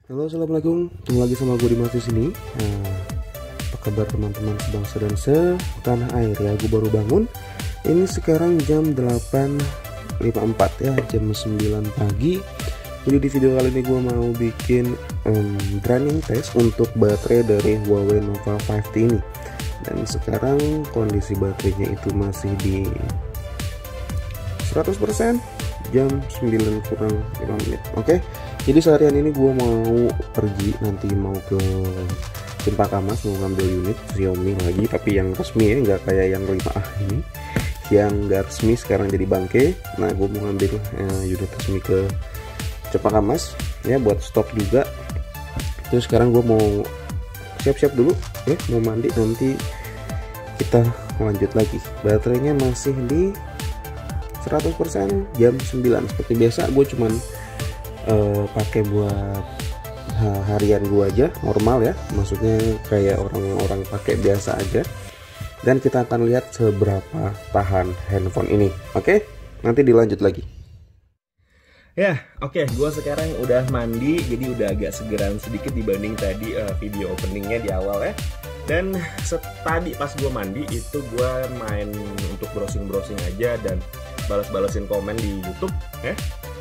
Halo, assalamualaikum. Ketemu lagi sama gue Dimas di sini. Apa kabar teman-teman sebangsa dan setanah air ya? Gue baru bangun. Ini sekarang jam 8.54 ya, jam 9 pagi. Jadi di video kali ini gue mau bikin running test untuk baterai dari Huawei Nova 5T ini. Dan sekarang kondisi baterainya itu masih di 100%. Jam 9 kurang 5 menit. Oke, jadi seharian ini gue mau pergi, nanti mau ke Cempaka Mas, mau ngambil unit Xiaomi lagi, tapi yang resmi ya, nggak kayak yang 5A ini yang nggak resmi sekarang jadi bangke. Nah, gue mau ngambil unit resmi ke Cempaka Mas ya, buat stok juga. Terus sekarang gue mau siap-siap dulu ya, mau mandi, nanti kita lanjut lagi. Baterainya masih di 100% jam 9. Seperti biasa gue cuman pakai buat harian gue aja, normal ya, maksudnya kayak orang-orang pakai biasa aja. Dan kita akan lihat seberapa tahan handphone ini. Oke, nanti dilanjut lagi. Ya, oke, gue sekarang udah mandi, jadi udah agak segeran sedikit dibanding tadi video openingnya di awal ya. Dan tadi pas gue mandi itu gue main untuk browsing-browsing aja dan balas-balasin komen di YouTube ya.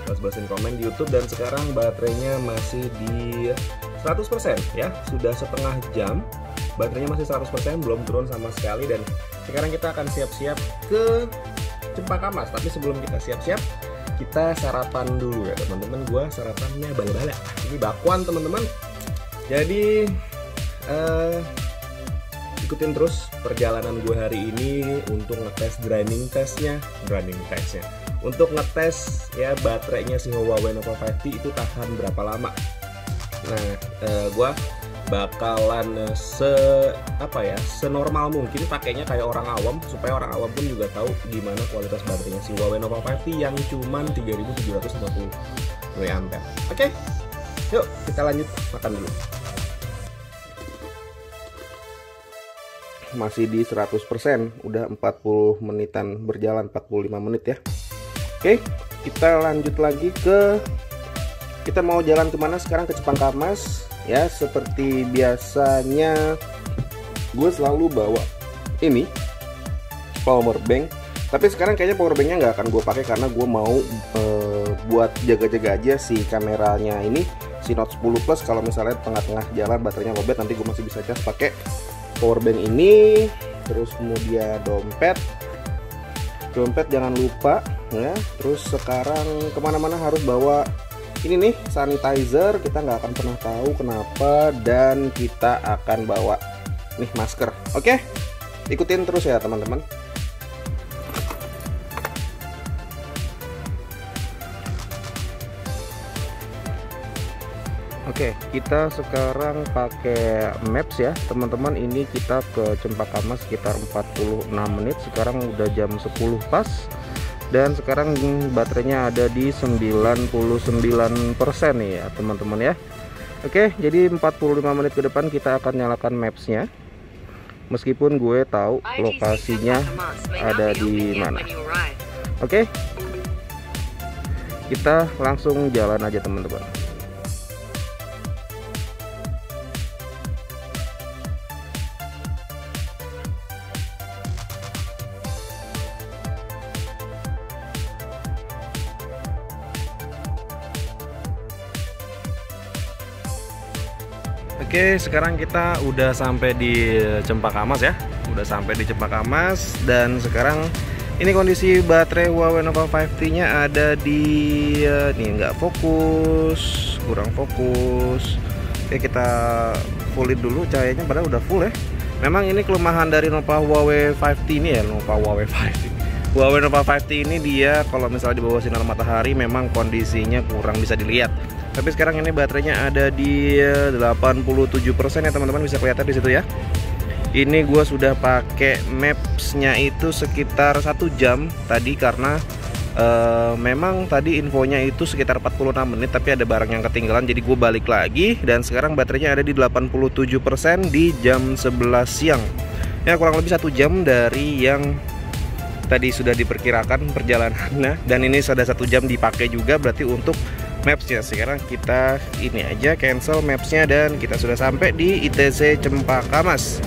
Balas-balasin komen di YouTube, dan sekarang baterainya masih di 100% ya. Sudah setengah jam baterainya masih 100%, belum turun sama sekali. Dan sekarang kita akan siap-siap ke Cempaka Mas. Tapi sebelum kita siap-siap, kita sarapan dulu ya teman-teman. Gua sarapannya bala-bala. Ini bakwan teman-teman. Jadi ikutin terus perjalanan gue hari ini untuk ngetes grinding testnya, untuk ngetes ya baterainya si Huawei Nova 5T itu tahan berapa lama. Nah, gue bakalan senormal mungkin pakainya kayak orang awam, supaya orang awam pun juga tahu gimana kualitas baterainya si Huawei Nova 5T yang cuman 3750 mAh. Oke, yuk kita lanjut makan dulu. Masih di 100%, udah 40 menitan berjalan, 45 menit ya. Oke, kita lanjut lagi kita mau jalan kemana sekarang? Ke Cempaka Mas ya. Seperti biasanya gue selalu bawa ini power bank, tapi sekarang kayaknya power banknya nggak akan gue pakai karena gue mau buat jaga-jaga aja si kameranya ini, si Note 10 Plus. Kalau misalnya tengah-tengah jalan baterainya lowbat, nanti gue masih bisa cas pakai power bank ini. Terus kemudian dompet jangan lupa ya. Terus sekarang kemana-mana harus bawa ini nih, sanitizer. Kita nggak akan pernah tahu kenapa. Dan kita akan bawa nih masker. Oke, ikutin terus ya teman-teman. Oke, kita sekarang pakai Maps ya teman-teman. Ini kita ke Cempaka Mas sekitar 46 menit. Sekarang udah jam 10 pas. Dan sekarang baterainya ada di 99% nih ya teman-teman ya. Oke, jadi 45 menit ke depan kita akan nyalakan Maps-nya. Meskipun gue tahu lokasinya ada di mana. Oke, kita langsung jalan aja teman-teman. Oke, sekarang kita udah sampai di Cempaka Mas ya. Udah sampai di Cempaka Mas, dan sekarang ini kondisi baterai Huawei Nova 5T-nya ada di nih, nggak fokus, kurang fokus. Oke, kita fullin dulu cahayanya, padahal udah full ya. Memang ini kelemahan dari Huawei 5T ini ya, Huawei Nova 5T ini dia kalau misalnya di bawah sinar matahari memang kondisinya kurang bisa dilihat. Tapi sekarang ini baterainya ada di 87% ya teman-teman, bisa kelihatan di situ ya. Ini gue sudah pakai Maps-nya itu sekitar 1 jam tadi, karena memang tadi infonya itu sekitar 46 menit, tapi ada barang yang ketinggalan, jadi gue balik lagi. Dan sekarang baterainya ada di 87% di jam 11 siang ya, kurang lebih 1 jam dari yang tadi sudah diperkirakan perjalanannya. Dan ini sudah 1 jam dipakai juga, berarti untuk Maps-nya. Sekarang kita ini aja cancel Maps-nya dan kita sudah sampai di ITC Cempaka Mas.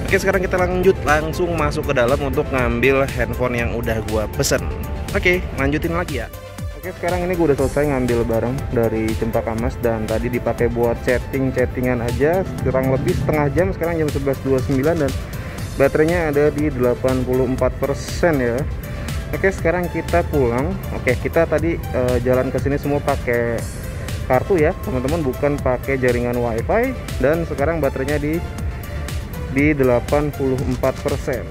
Oke, sekarang kita langsung masuk ke dalam untuk ngambil handphone yang udah gua pesen. Oke, lanjutin lagi ya. Oke, sekarang ini gue udah selesai ngambil barang dari Cempaka Mas dan tadi dipakai buat chattingan aja kurang lebih setengah jam. Sekarang jam 11.29 dan baterainya ada di 84% ya. Oke, sekarang kita pulang. Oke, kita tadi jalan ke sini semua pakai kartu ya teman-teman, bukan pakai jaringan WiFi, dan sekarang baterainya di 84%.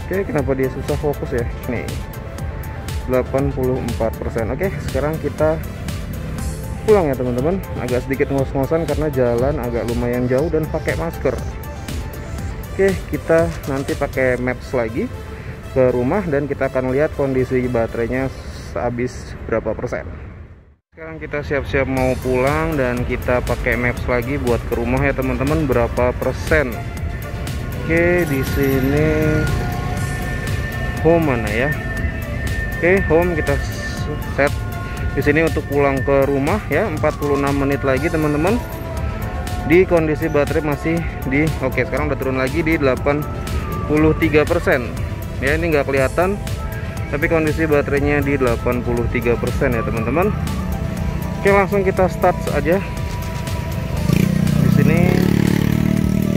Oke, kenapa dia susah fokus ya? Nih 84%. Oke, sekarang kita pulang ya teman-teman. Agak sedikit ngos-ngosan karena jalan agak lumayan jauh dan pakai masker. Oke, kita nanti pakai Maps lagi ke rumah dan kita akan lihat kondisi baterainya habis berapa persen. Sekarang kita siap-siap mau pulang dan kita pakai Maps lagi buat ke rumah ya teman-teman, berapa persen. Oke, di sini home mana ya? Oke, home kita set di sini untuk pulang ke rumah ya. 46 menit lagi teman-teman. Di kondisi baterai masih di oke, sekarang udah turun lagi di 83%. Ya, ini nggak kelihatan tapi kondisi baterainya di 83% ya teman-teman. Oke, langsung kita start aja. Di sini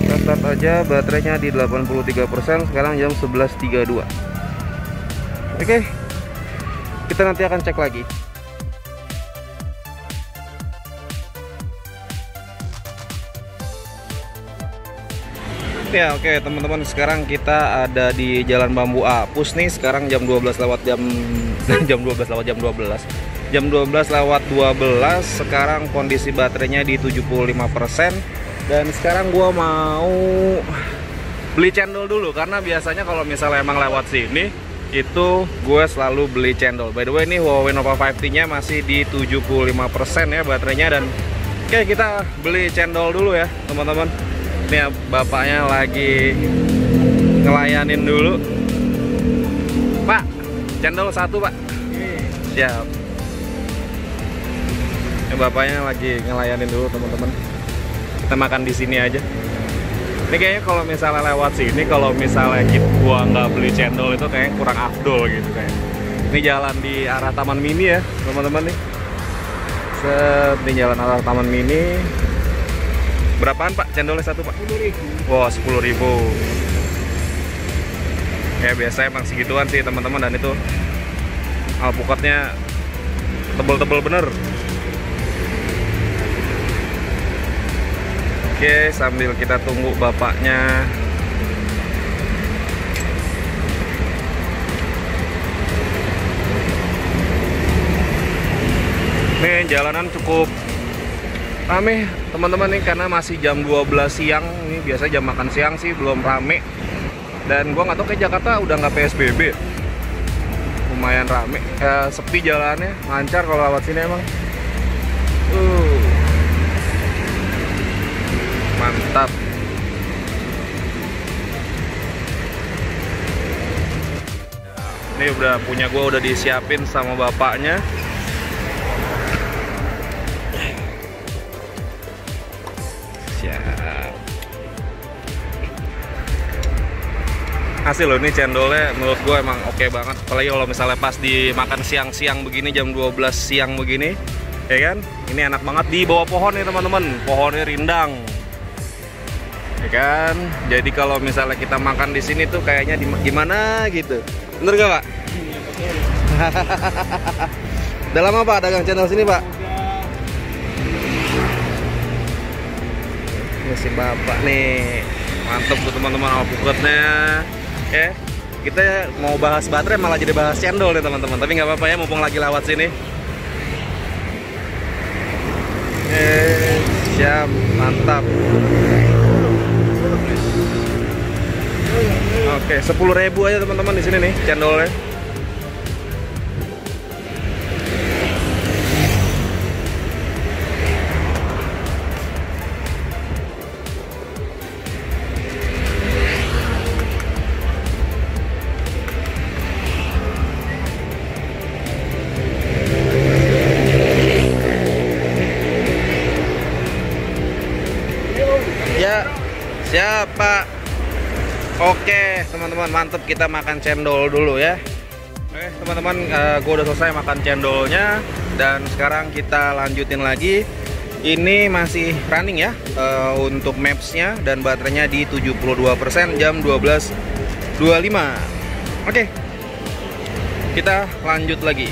kita start aja, baterainya di 83%. Sekarang jam 11.32. Oke, kita nanti akan cek lagi. Ya, oke teman-teman, sekarang kita ada di Jalan Bambu Apus nih. Sekarang jam 12 lewat jam 12. Jam 12 lewat 12. Sekarang kondisi baterainya di 75%. Dan sekarang gua mau beli cendol dulu karena biasanya kalau misalnya emang lewat sini itu gue selalu beli cendol. By the way, ini Huawei Nova 5T nya masih di 75% ya baterainya. Dan oke, kita beli cendol dulu ya teman-teman. Ini ya, bapaknya lagi ngelayanin dulu. Pak, cendol 1 pak. Siap. Ini bapaknya lagi ngelayanin dulu teman-teman. Kita makan di sini aja. Ini kayaknya kalau misalnya lewat sini, kalau misalnya gua nggak beli cendol itu kayak kurang afdol gitu kayak. Ini jalan di arah Taman Mini ya teman-teman nih. Ini jalan arah Taman Mini. Berapaan pak cendolnya 1 pak? 10.000. Wow, 10.000. Ya biasa emang segituan sih teman-teman, dan itu alpukatnya tebel-tebel bener. Oke, sambil kita tunggu bapaknya. Nih jalanan cukup rame teman-teman nih karena masih jam 12 siang. Ini biasa jam makan siang sih belum rame. Dan gua nggak tahu, kayak Jakarta udah nggak PSBB. Lumayan rame, sepi jalannya, lancar kalau lewat sini emang. Mantap. Ini udah punya gua, udah disiapin sama bapaknya. Siap. Hasil loh, ini cendolnya menurut gue emang oke banget. Apalagi kalau misalnya pas dimakan siang-siang begini, jam 12 siang begini, ya kan? Ini enak banget di bawah pohon nih teman-teman. Pohonnya rindang, ya kan? Jadi kalau misalnya kita makan di sini tuh kayaknya gimana gitu. Bener gak pak? Udah lama pak dagang cendol sini pak? Ini si bapak nih, mantep tuh teman-teman alpukatnya. Oke, kita mau bahas baterai malah jadi bahas cendol nih teman-teman. Tapi nggak apa-apa ya, mumpung lagi lewat sini. Siap, mantap. Oke, 10.000 aja teman-teman di sini nih cendolnya. Siap, Pak. Oke, teman-teman, mantep, kita makan cendol dulu ya. Oke, teman-teman, gue udah selesai makan cendolnya dan sekarang kita lanjutin lagi. Ini masih running ya untuk mapsnya dan baterainya di 72% jam 12.25. Oke, kita lanjut lagi.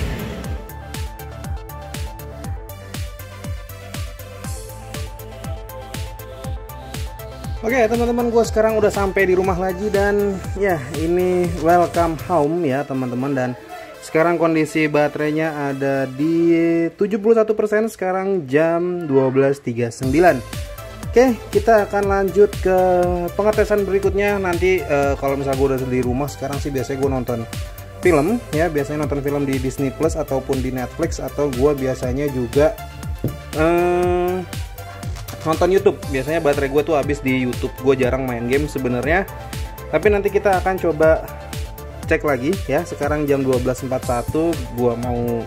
Oke teman-teman, gue sekarang udah sampai di rumah lagi dan ya ini welcome home ya teman-teman. Dan sekarang kondisi baterainya ada di 71%, sekarang jam 12.39. Oke, kita akan lanjut ke pengetesan berikutnya nanti. Kalau misalnya gue udah di rumah, sekarang sih biasanya gue nonton film ya, biasanya nonton film di Disney Plus ataupun di Netflix, atau gue biasanya juga nonton YouTube. Biasanya baterai gue tuh habis di YouTube. Gue jarang main game sebenarnya, tapi nanti kita akan coba cek lagi ya. Sekarang jam 12.41, gue mau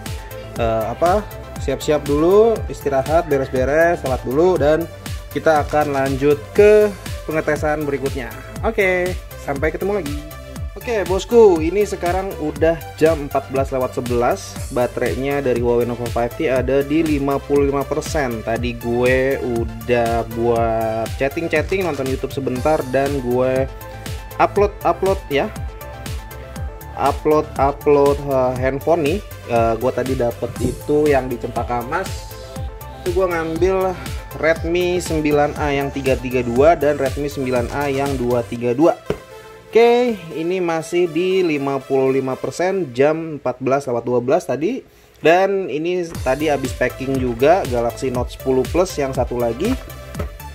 siap-siap dulu, istirahat, beres-beres, sholat dulu, dan kita akan lanjut ke pengetesan berikutnya. Oke, sampai ketemu lagi. Oke bosku, ini sekarang udah jam 14.11. Baterainya dari Huawei Nova 5T ada di 55%. Tadi gue udah buat chatting-chatting, nonton YouTube sebentar, dan gue upload ya. Upload handphone nih. Gue tadi dapet itu yang di Cempaka Mas. Itu gue ngambil Redmi 9A yang 332 dan Redmi 9A yang 232. Oke, ini masih di 55% jam 14.12 tadi. Dan ini tadi habis packing juga Galaxy Note 10 Plus yang satu lagi.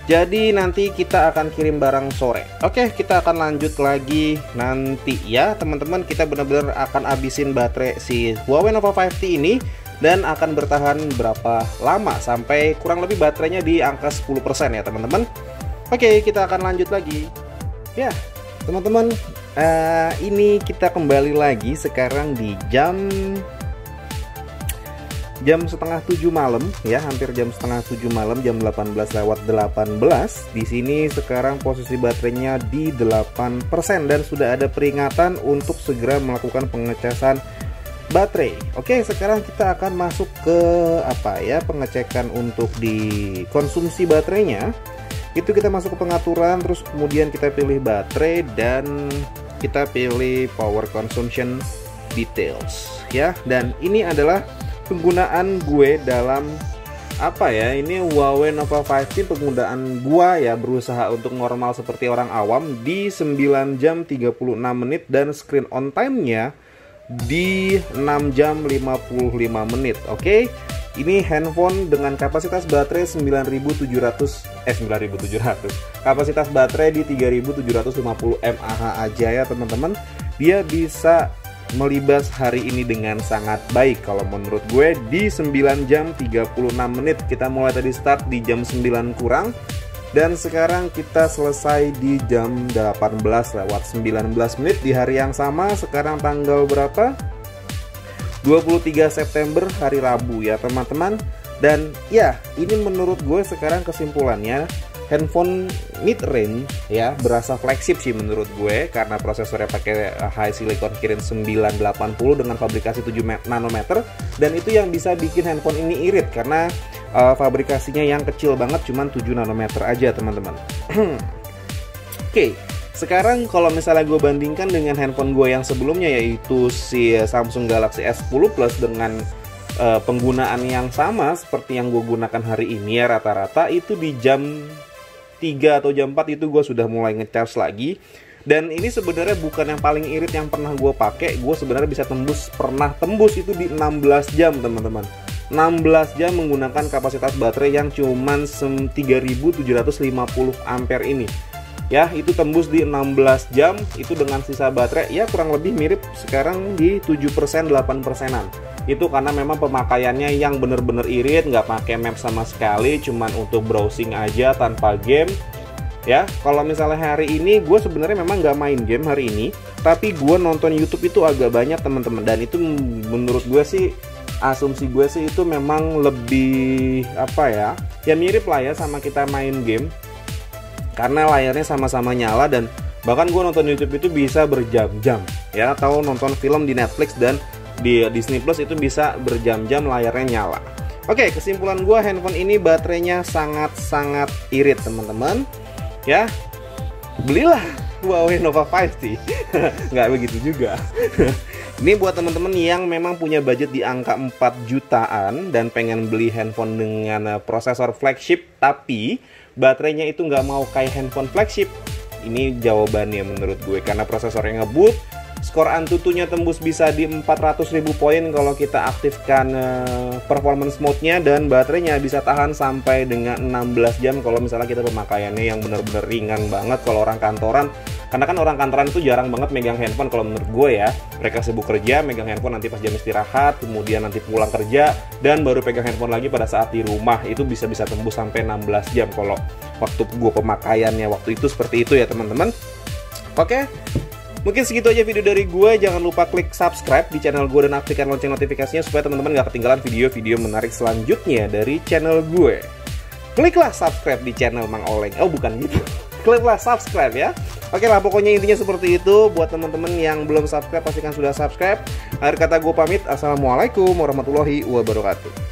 Jadi nanti kita akan kirim barang sore. Oke, kita akan lanjut lagi nanti ya teman-teman. Kita benar-benar akan habisin baterai si Huawei Nova 5T ini, dan akan bertahan berapa lama sampai kurang lebih baterainya di angka 10% ya teman-teman. Oke, kita akan lanjut lagi ya teman-teman. Ini kita kembali lagi sekarang di jam setengah 7 malam ya, hampir jam setengah 7 malam, jam 18.18. Di sini sekarang posisi baterainya di 8% dan sudah ada peringatan untuk segera melakukan pengecasan baterai. Oke, sekarang kita akan masuk ke pengecekan untuk di konsumsi baterainya. Itu kita masuk ke pengaturan, terus kemudian kita pilih baterai dan kita pilih power consumption details ya. Dan ini adalah penggunaan gue dalam ini Huawei Nova 5T. Penggunaan gua ya, berusaha untuk normal seperti orang awam di 9 jam 36 menit dan screen on time-nya di 6 jam 55 menit. Oke. Ini handphone dengan kapasitas baterai 9.700. Kapasitas baterai di 3.750 mAh aja ya teman-teman. Dia bisa melibas hari ini dengan sangat baik kalau menurut gue di 9 jam 36 menit. Kita mulai tadi start di jam 9 kurang dan sekarang kita selesai di jam 18.19 menit di hari yang sama. Sekarang tanggal berapa? 23 September, hari Rabu ya teman-teman. Dan ya, ini menurut gue sekarang kesimpulannya, handphone mid range ya, berasa flagship sih menurut gue, karena prosesornya pakai high silicon Kirin 980 dengan fabrikasi 7 nanometer, dan itu yang bisa bikin handphone ini irit karena fabrikasinya yang kecil banget, cuman 7 nanometer aja teman-teman. Oke. Sekarang kalau misalnya gue bandingkan dengan handphone gue yang sebelumnya, yaitu si Samsung Galaxy S10 Plus dengan penggunaan yang sama seperti yang gue gunakan hari ini ya, rata-rata itu di jam 3 atau jam 4 itu gue sudah mulai ngecharge lagi. Dan ini sebenarnya bukan yang paling irit yang pernah gue pakai. Gue sebenarnya bisa pernah tembus itu di 16 jam teman-teman. 16 jam menggunakan kapasitas baterai yang cuman 3.750 ampere ini. Ya, itu tembus di 16 jam itu dengan sisa baterai ya kurang lebih mirip sekarang di 7% 8%-an. Itu karena memang pemakaiannya yang bener-bener irit, nggak pakai map sama sekali, cuman untuk browsing aja tanpa game. Ya, kalau misalnya hari ini gue sebenarnya memang nggak main game hari ini, tapi gue nonton YouTube itu agak banyak teman-teman, dan itu menurut gue sih, asumsi gue sih itu memang lebih ya mirip lah ya sama kita main game. karena layarnya sama-sama nyala, dan bahkan gue nonton YouTube itu bisa berjam-jam ya, atau nonton film di Netflix dan di Disney Plus itu bisa berjam-jam layarnya nyala. Oke, kesimpulan gue, handphone ini baterainya sangat-sangat irit teman-teman ya. Belilah Huawei Nova 5T. Nggak begitu juga. Ini buat teman-teman yang memang punya budget di angka 4 jutaan dan pengen beli handphone dengan prosesor flagship tapi baterainya itu nggak mau kayak handphone flagship. Ini jawabannya menurut gue, karena prosesornya ngebut, skor Antutunya tembus bisa di 400.000 poin kalau kita aktifkan performance mode-nya, dan baterainya bisa tahan sampai dengan 16 jam kalau misalnya kita pemakaiannya yang bener-bener ringan banget. Kalau orang kantoran, karena kan orang kantoran itu jarang banget megang handphone kalau menurut gue ya. Mereka sibuk kerja, megang handphone nanti pas jam istirahat, kemudian nanti pulang kerja, dan baru pegang handphone lagi pada saat di rumah. Itu bisa tembus sampai 16 jam kalau waktu gue pemakaiannya waktu itu seperti itu ya teman-teman. Oke, mungkin segitu aja video dari gue. Jangan lupa klik subscribe di channel gue dan aktifkan lonceng notifikasinya supaya teman-teman gak ketinggalan video-video menarik selanjutnya dari channel gue. Kliklah subscribe di channel Mang Oleng. Oh bukan gitu. Kliklah subscribe ya. Oke lah, pokoknya intinya seperti itu. Buat teman-teman yang belum subscribe, pastikan sudah subscribe. Akhir kata gue pamit. Assalamualaikum warahmatullahi wabarakatuh.